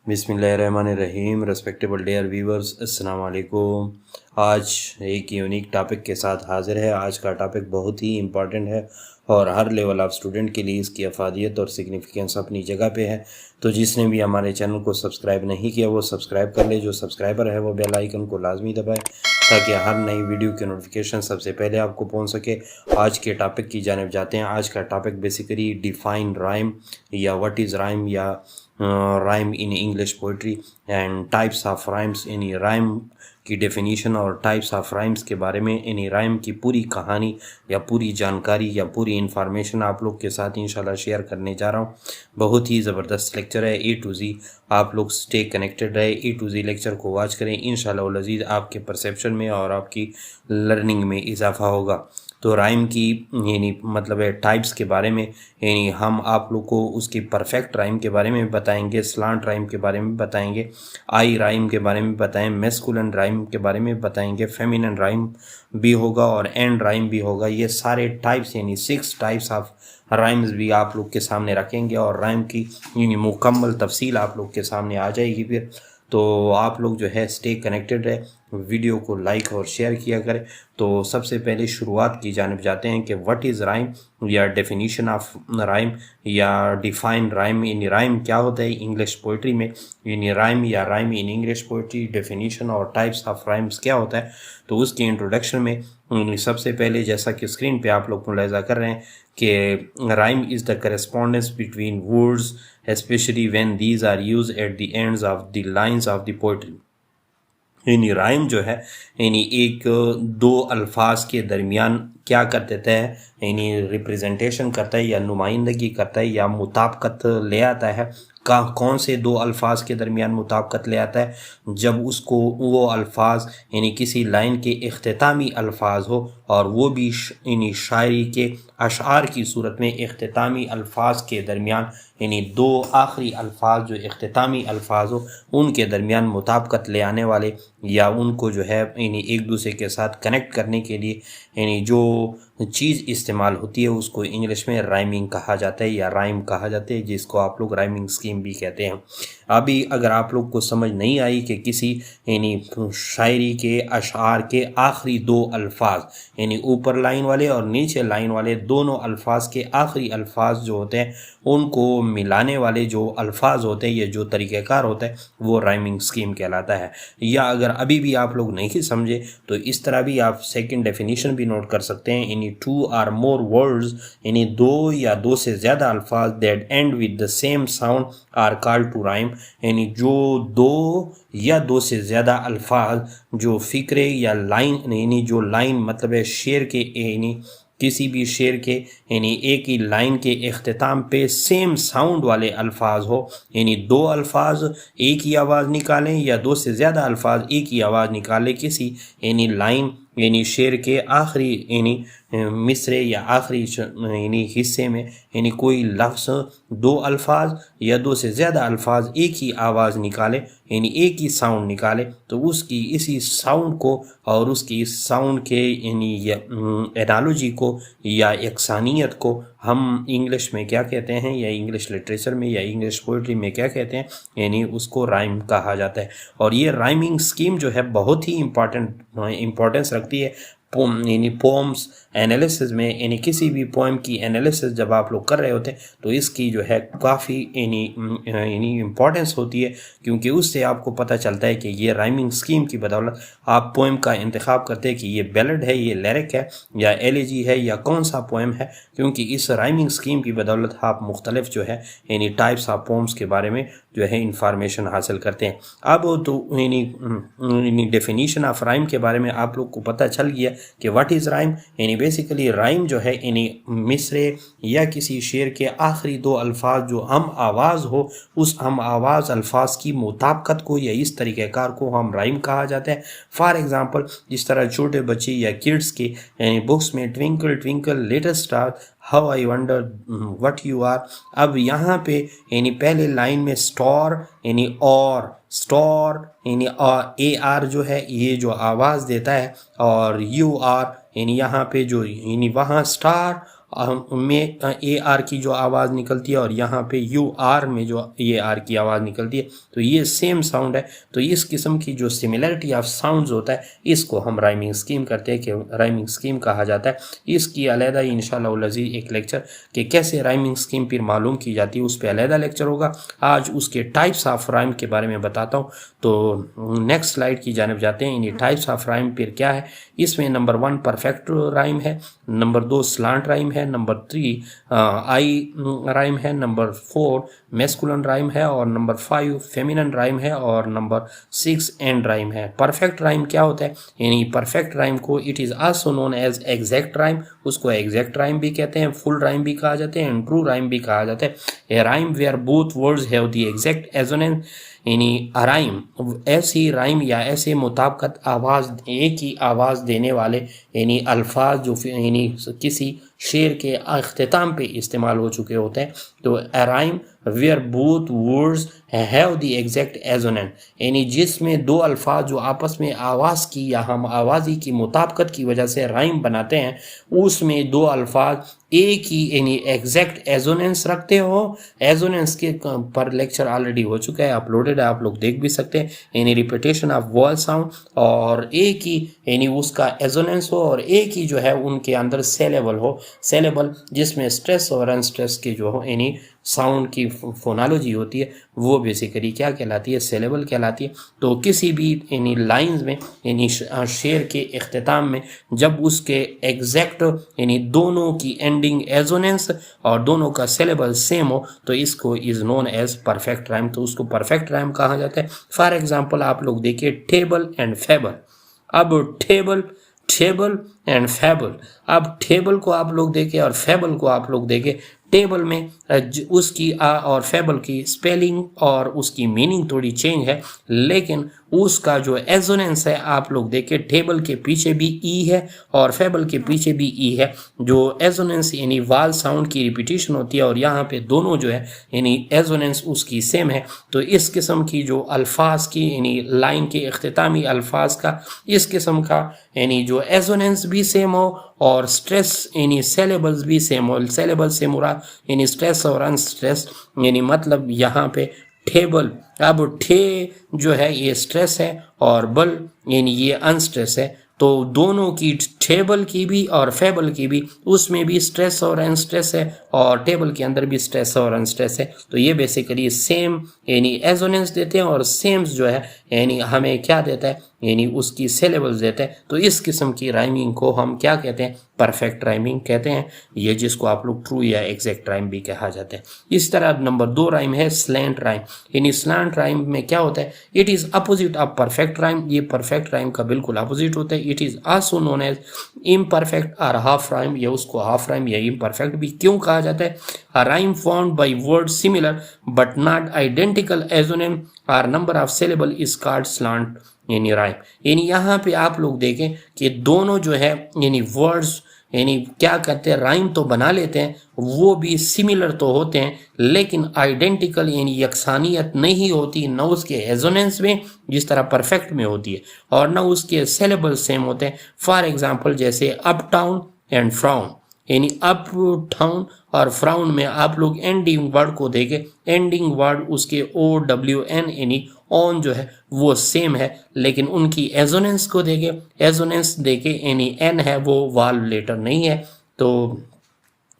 बिस्मिल्लाहिर्रहमानिर्रहीम। Respectable dear viewers, अस्सलाम वालेकुम। आज एक यूनिक टॉपिक के साथ हाज़िर है। आज का टॉपिक बहुत ही इम्पॉर्टेंट है और हर लेवल ऑफ स्टूडेंट के लिए इसकी अफादियत और सिग्निफिकेंस अपनी जगह पे है। तो जिसने भी हमारे चैनल को सब्सक्राइब नहीं किया वो सब्सक्राइब कर ले। जो सब्सक्राइबर है वो बेल आइकन को लाजमी दबाए ताकि हर नई वीडियो की नोटिफिकेशन सबसे पहले आपको पहुंच सके। आज के टॉपिक की जानिब जाते हैं। आज का टॉपिक बेसिकली डिफाइन राइम या व्हाट इज़ राइम या rhyme in English poetry and types of rhymes. यानी राइम की डेफिनीशन और टाइप्स ऑफ राइम्स के बारे में, यानी राइम की पूरी कहानी या पूरी जानकारी या पूरी इन्फॉर्मेशन आप लोग के साथ इंशाल्लाह शेयर करने जा रहा हूँ। बहुत ही ज़बरदस्त लेक्चर है, ए टू जी। आप लोग स्टे कनेक्टेड रहे, ए टू जी लेक्चर को वॉच करें। इंशाल्लाह वल अज़ीज़ आपके परसेप्शन में और आपकी लर्निंग में इजाफा होगा। तो राइम की यानी मतलब है टाइप्स के बारे में, यानी हम आप लोग को उसकी परफेक्ट राइम के बारे में बताएंगे, स्लांट राइम के बारे में बताएंगे, आई राइम के बारे में बताएं, मैस्कुलिन राइम के बारे में बताएंगे, फेमिनिन राइम भी होगा और एंड राइम भी होगा। ये सारे टाइप्स यानी 6 टाइप्स ऑफ राइम्स भी आप लोग के सामने रखेंगे और राइम की यानी मुकम्मल तफसील आप लोग के सामने आ जाएगी। फिर तो आप लोग जो है स्टे कनेक्टेड रहे, वीडियो को लाइक और शेयर किया करें। तो सबसे पहले शुरुआत की जानिब जाते हैं कि व्हाट इज़ राइम या डेफिनीशन ऑफ राइम या डिफाइन राइम। इन राइम क्या होता है इंग्लिश पोइट्री में, इन राइम या rhyme in English poetry definition और टाइप्स ऑफ राइम्स क्या होता है। तो उसके इंट्रोडक्शन में सबसे पहले जैसा कि स्क्रीन पे आप लोग मुलाहिज़ा कर रहे हैं कि rhyme is the correspondence between words especially when these are used at the ends of the lines of the poetry। यानी राइम जो है यानी एक दो अल्फाज के दरमियान क्या कर देता है, यानी रिप्रेजेंटेशन करता है या नुमाइंदगी करता है या मुताबिकत ले आता है। कौन से दो अल्फाज के दरमियान मुताबिकत ले आता है? जब उसको वो अल्फाज यानी किसी लाइन के इख्तितामी अल्फाज हो और वो भी यानी शायरी के अशार की सूरत में इख्तितामी अल्फाज के दरमियान यानी दो आखिरी अल्फाज जो इख्तितामी अल्फाज हो उनके दरमियान मुताबिकत ले आने वाले या उनको जो है यानी एक दूसरे के साथ कनेक्ट करने के लिए यानी जो चीज़ इस्तेमाल होती है उसको इंग्लिश में राइमिंग कहा जाता है या राइम कहा जाता है, जिसको आप लोग राइमिंग स्कीम भी कहते हैं। अभी अगर आप लोग को समझ नहीं आई कि किसी यानी शायरी के अशार के आखिरी दो अल्फाज यानी ऊपर लाइन वाले और नीचे लाइन वाले दोनों अल्फाज के आखिरी अल्फाज जो होते हैं उनको मिलाने वाले जो अल्फाज होते हैं, ये जो तरीक़ेकार होता है वो राइमिंग स्कीम कहलाता है। या अगर अभी भी आप लोग नहीं समझे तो इस तरह भी आप सेकंड डेफिनेशन भी नोट कर सकते हैं। यानी 2 or more words यानी दो या दो से ज़्यादा अल्फाज that end with the same sound are called to rhyme. यानी जो दो या दो से ज़्यादा अल्फाज जो फ़िक्रे या लाइन यानी जो लाइन मतलब है शेर के यानी किसी भी शेर के यानी एक ही लाइन के इख्तिताम पे सेम साउंड वाले अल्फाज हो, यानी दो अल्फाज एक ही आवाज़ निकालें या दो से ज़्यादा अल्फाज एक ही आवाज़ निकालें किसी यानी लाइन यानी शेर के आखिरी यानी मिसरे या आखिरी यानी हिस्से में यानी कोई लफ्ज़ दो अल्फाज या दो से ज़्यादा अल्फाज एक ही आवाज़ निकाले यानी एक ही साउंड निकाले, तो उसकी इसी साउंड को और उसकी इस साउंड के यानी एनालॉजी को या यकसानियत को हम इंग्लिश में क्या कहते हैं या इंग्लिश लिटरेचर में या इंग्लिश पोइट्री में क्या कहते हैं, यानी उसको राइम कहा जाता है। और ये राइमिंग स्कीम जो है बहुत ही इम्पोर्टेंस रखती है यानी पोम्स एनालिसिस में। यानी किसी भी पोएम की एनालिसिस जब आप लोग कर रहे होते हैं तो इसकी जो है काफ़ी यानी इम्पोर्टेंस होती है, क्योंकि उससे आपको पता चलता है कि ये राइमिंग स्कीम की बदौलत आप पोएम का इंतखाब करते हैं कि ये बैलेड है, ये लिरिक है या एलिजी है या कौन सा पोएम है, क्योंकि इस राइमिंग स्कीम की बदौलत आप मुख्तलिफ जो है यानी टाइप्स ऑफ पोम्स के बारे में जो है इंफॉर्मेशन हासिल करते हैं। अब तो यानी डेफिनीशन ऑफ राइम के बारे में आप लोग को पता चल गया कि व्हाट इज़ राइम। यानी बेसिकली राइम जो है यानी मिसरे या किसी शेर के आखिरी दो अल्फाज जो हम आवाज़ हो उस हम आवाज़ अल्फाज की मुताबिकत को या इस तरीक़ेकार को हम राइम कहा जाता है। फॉर एग्ज़ाम्पल जिस तरह छोटे बच्चे या किड्स के यानी बुक्स में twinkle twinkle little star how I wonder what you are, अब यहाँ पे यानी पहले लाइन में स्टोर यानी और स्टोर यानी ए आर जो है ये जो आवाज़ देता है और यू आर यानी यहाँ पे जो यानी वहाँ स्टार में ए आर की जो आवाज़ निकलती है और यहाँ पे यू आर में जो ए आर की आवाज़ निकलती है, तो ये सेम साउंड है। तो इस किस्म की जो सिमिलरिटी ऑफ साउंड्स होता है, इसको हम राइमिंग स्कीम करते हैं, कि राइमिंग स्कीम कहा जाता है। इसकी अलहदा इंशाअल्लाह अज़ीज़ एक लेक्चर कि कैसे राइमिंग स्कीम फिर मालूम की जाती है, उस पर अलहदा लेक्चर होगा। आज उसके टाइप्स ऑफ राइम के बारे में बताता हूँ। तो नेक्स्ट स्लाइड की जानिब जाते हैं। इन टाइप्स ऑफ राइम फिर क्या है, इसमें नंबर 1 परफेक्ट राइम है, नंबर 2 स्लांट राइम है, नंबर 3 आई राइम है, नंबर 4 मैस्कुलन राइम है, और नंबर 5 फेमिनन राइम है, और नंबर 6 एंड राइम है। परफेक्ट राइम क्या होता है, यानी परफेक्ट राइम को it is also known as exact rhyme, उसको एग्जैक्ट राइम भी कहते हैं, फुल राइम भी कहा जाता है, एंड ट्रू राइम भी कहा जाता है। A rhyme where both words have the exact assonance, यानी राइम ऐसी राइम या ऐसे मुताबिकत आवाज़, एक ही आवाज़ देने वाले यानी अल्फाज जो यानी किसी शेर के अख्तिताम पे इस्तेमाल हो चुके होते हैं। तो a rhyme where both words have the exact assonant, यानी जिसमें दो अल्फाज जो आपस में आवाज़ की या हम आवाज़ी की मुताबिकत की वजह से राइम बनाते हैं, उसमें दो अल्फाज एक ही यानी एग्जैक्ट एजोनेंस रखते हो। एजोनेंस के पर लेक्चर ऑलरेडी हो चुका है, अपलोडेड है, आप लोग देख भी सकते हैं। यानी रिपीटेशन ऑफ वॉल साउंड, और एक ही यानी उसका एजोनेंस हो, और एक ही जो है उनके अंदर सेलेबल हो, सेलेबल जिसमें स्ट्रेस और अनस्ट्रेस की जो हो यानी साउंड की फोनोलॉजी होती है, वो बेसिकली क्या कहलाती है, सेलेबल कहलाती है। तो किसी भी यानी लाइंस में यानी शेर के इख्तिताम में जब उसके एग्जैक्ट यानी दोनों की एंडिंग एजोनेंस और दोनों का सेलेबल सेम हो, तो इसको is known as perfect rhyme, तो उसको परफेक्ट राइम कहा जाता है। फॉर एग्जांपल आप लोग देखिए टेबल एंड फेबल। अब टेबल एंड फेबल, अब टेबल को आप लोग देखें और फेबल को आप लोग देखें। टेबल में उसकी और फेबल की स्पेलिंग और उसकी मीनिंग थोड़ी चेंज है, लेकिन उसका जो एजोनेंस है आप लोग देखें, टेबल के पीछे भी ई है और फेबल के पीछे भी ई है। जो एजोनेंस यानी वाल साउंड की रिपीटेशन होती है, और यहाँ पे दोनों जो है यानी एजोनेंस उसकी सेम है। तो इस किस्म की जो अल्फाज की यानी लाइन के इख्तितामी अल्फाज का इस किस्म का यानी जो एजोनेंस भी सेम हो और स्ट्रेस यानी सेलेबल्स भी सेम हो। सेलेबल से मुराद यानी स्ट्रेस और अनस्ट्रेस, यानी मतलब यहाँ पे टेबल, अब ठे जो है ये स्ट्रेस है और बल यानी ये अनस्ट्रेस है। तो दोनों की, टेबल की भी और फेबल की भी, उसमें भी स्ट्रेस और अनस्ट्रेस है, और टेबल के अंदर भी स्ट्रेस और अनस्ट्रेस है। तो ये बेसिकली सेम यानी एजोनेंस देते हैं, और सेम्स जो है यानी हमें क्या देता है, यानी उसकी सेलेबल्स देते हैं। तो इस किस्म की राइमिंग को हम क्या कहते हैं, परफेक्ट राइमिंग कहते हैं, ये जिसको आप लोग ट्रू या एग्जैक्ट राइम भी कहा जाता है। इस तरह नंबर 2 राइम है स्लैंट राइम। यानी स्लैंट राइम में क्या होता है, it is opposite of perfect rhyme, ये परफेक्ट राइम का बिल्कुल अपोजिट होता है। It is also known as imperfect और हाफ राइम, या उसको हाफ राइम या इम्परफेक्ट भी क्यों कहा जाता है। A rhyme formed by word similar but not identical assonance और number of syllable is called slant यानी राइम। यानी यहाँ पे आप लोग देखें कि दोनों जो है यानी वर्ड्स यानी क्या करते हैं, राइम तो बना लेते हैं, वो भी सिमिलर तो होते हैं, लेकिन आइडेंटिकल यानी यकसानियत नहीं होती, न उसके एजोनेंस में जिस तरह परफेक्ट में होती है, और न उसके सिलेबल सेम होते हैं। फॉर एग्जांपल जैसे अप टाउन एंड फ्राउन, यानी अप टाउन और फ्राउन में आप लोग एंडिंग वर्ड को देखें, एंडिंग वर्ड उसके OWN यानी ऑन जो है वो सेम है, लेकिन उनकी एजोनेंस को देखें, एजोनेंस देखें यानी एन है वो वाल लेटर नहीं है, तो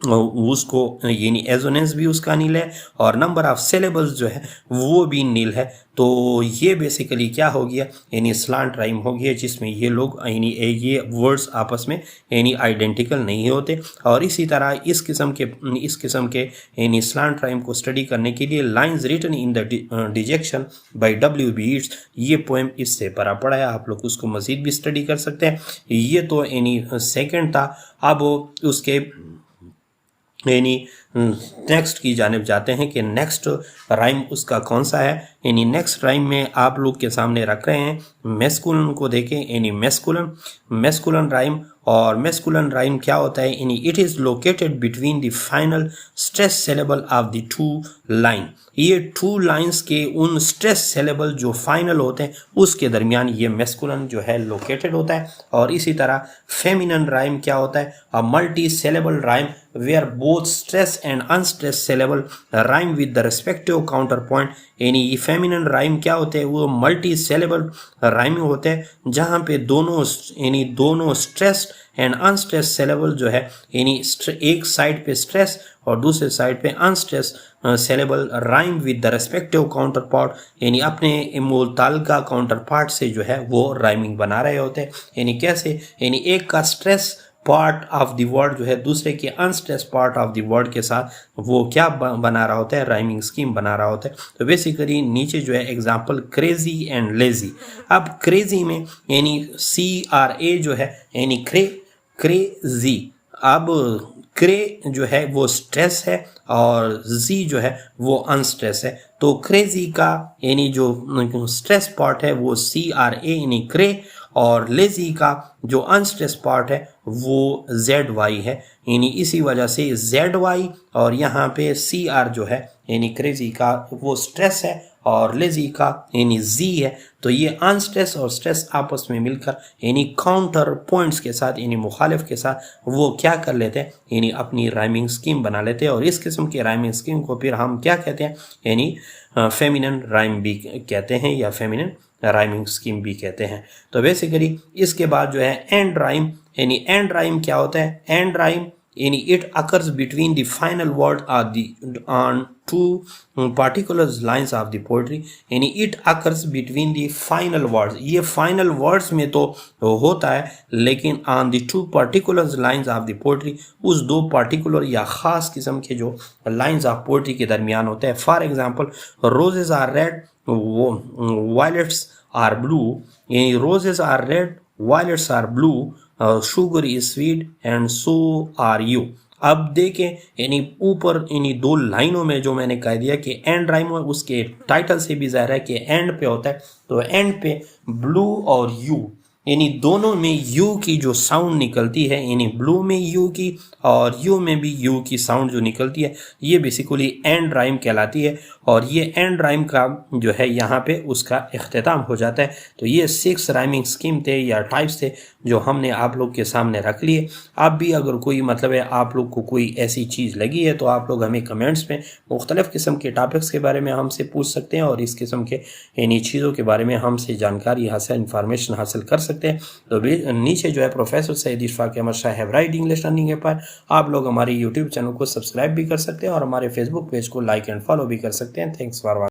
उसको यानी एजोनेंस भी उसका नील है और नंबर ऑफ सिलेबल्स जो है वो भी नील है। तो ये बेसिकली क्या हो गया, यानी स्लांट राइम हो गया, जिसमें ये लोग यानी ये वर्ड्स आपस में यानी आइडेंटिकल नहीं होते। और इसी तरह इस किस्म के यानी स्लांट राइम को स्टडी करने के लिए lines written in the dejection by W.B. Yeats, ये पोएम इससे परा पड़ा है, आप लोग उसको मजीद भी स्टडी कर सकते हैं। ये तो यानी सेकेंड था। अब उसके यानी नेक्स्ट की जानिब जाते हैं कि नेक्स्ट राइम उसका कौन सा है। यानी नेक्स्ट राइम में आप लोग के सामने रख रहे हैं मैस्कुलिन को देखें, यानी मैस्कुलिन राइम। और मैस्कुलिन राइम क्या होता है, यानी it is located between the final stress syllable of the two line. ये टू लाइंस के उन स्ट्रेस सिलेबल जो फाइनल होते हैं उसके दरमियान ये मैस्कुलिन जो है लोकेटेड होता है। और इसी तरह फेमिनिन राइम क्या होता है, a multi syllable rhyme where both stress and unstress syllable rhyme with the respective counter point. यानी ये फेमिनिन राइम क्या होते हैं, वो मल्टी सिलेबल राइम होते हैं जहाँ पे दोनों स्ट्रेस एंड अनस्ट्रेस सिलेबल जो है, यानी एक साइड पे स्ट्रेस और दूसरे साइड पे unstress syllable rhyme with the respective counter part, यानी अपने मुताल्लिका काउंटर पार्ट से जो है वो राइमिंग बना रहे होते हैं। यानी कैसे, यानी एक का stress part of the word जो है दूसरे के unstress part of the word के साथ वो क्या बना रहा होता है, राइमिंग स्कीम बना रहा होता है। तो बेसिकली नीचे जो है एग्जांपल क्रेजी एंड लेजी। अब क्रेजी में यानी CRA जो है यानी क्रेजी। अब क्रे जो है वो स्ट्रेस है और जी जो है वो अनस्ट्रेस है। तो क्रेजी का यानी जो स्ट्रेस पार्ट है वो CRA यानी क्रे, और लेजी का जो अनस्ट्रेस पार्ट है वो ZY है। यानी इसी वजह से ZY और यहाँ पे CR जो है यानी क्रेजी का वो स्ट्रेस है और लेजी का यानी जी है। तो ये अनस्ट्रेस और स्ट्रेस आपस में मिलकर यानी काउंटर पॉइंट्स के साथ यानी मुखालिफ के साथ वो क्या कर लेते हैं, यानी अपनी राइमिंग स्कीम बना लेते हैं। और इस किस्म की राइमिंग स्कीम को फिर हम क्या कहते हैं, यानी फेमिनिन राइम भी कहते हैं या फेमिनिन राइमिंग स्कीम भी कहते हैं। तो बेसिकली इसके बाद जो है एंड राइम। यानी एंड राइम क्या होता है, एंड राइम यानी it occurs between the final word on two particular lines of the poetry. यानी it occurs between the final words, ये फाइनल वर्ड्स में तो होता है लेकिन on the two particular lines of the poetry, उस दो पर्टिकुलर या ख़ास किस्म के जो लाइन्स ऑफ पोएट्री के दरमियान होते हैं। For example roses are red violets are blue, यानी roses are red violets are blue, sugar is sweet and so are you. अब देखें यानी ऊपर यानी दो लाइनों में जो मैंने कह दिया कि एंड राइम है, उसके टाइटल से भी ज़ाहिर है कि एंड पे होता है। तो एंड पे ब्लू और यू यानी दोनों में यू की जो साउंड निकलती है, यानी ब्लू में यू की और यू में भी यू की साउंड जो निकलती है, ये बेसिकली एंड राइम कहलाती है। और ये एंड राइम का जो है यहाँ पे उसका इख्तिताम हो जाता है। तो ये 6 राइमिंग स्कीम थे या टाइप्स थे जो हमने आप लोग के सामने रख लिए। आप भी अगर कोई मतलब है आप लोग को कोई ऐसी चीज़ लगी है तो आप लोग हमें कमेंट्स में मुख्तलिफ़ किस्म के टॉपिक्स के बारे में हमसे पूछ सकते हैं और इस किस्म के यानी चीज़ों के बारे में हमसे जानकारी हासिल इंफॉर्मेशन हासिल कर सकते हैं। तो नीचे जो है प्रोफेसर सईद इशफाक अहमद शाह हैवराइट इंग्लिश लर्निंग ऐप पर आप लोग हमारे यूट्यूब चैनल को सब्सक्राइब भी कर सकते हैं और हमारे फेसबुक पेज को लाइक एंड फॉलो भी कर सकते हैं। Thanks for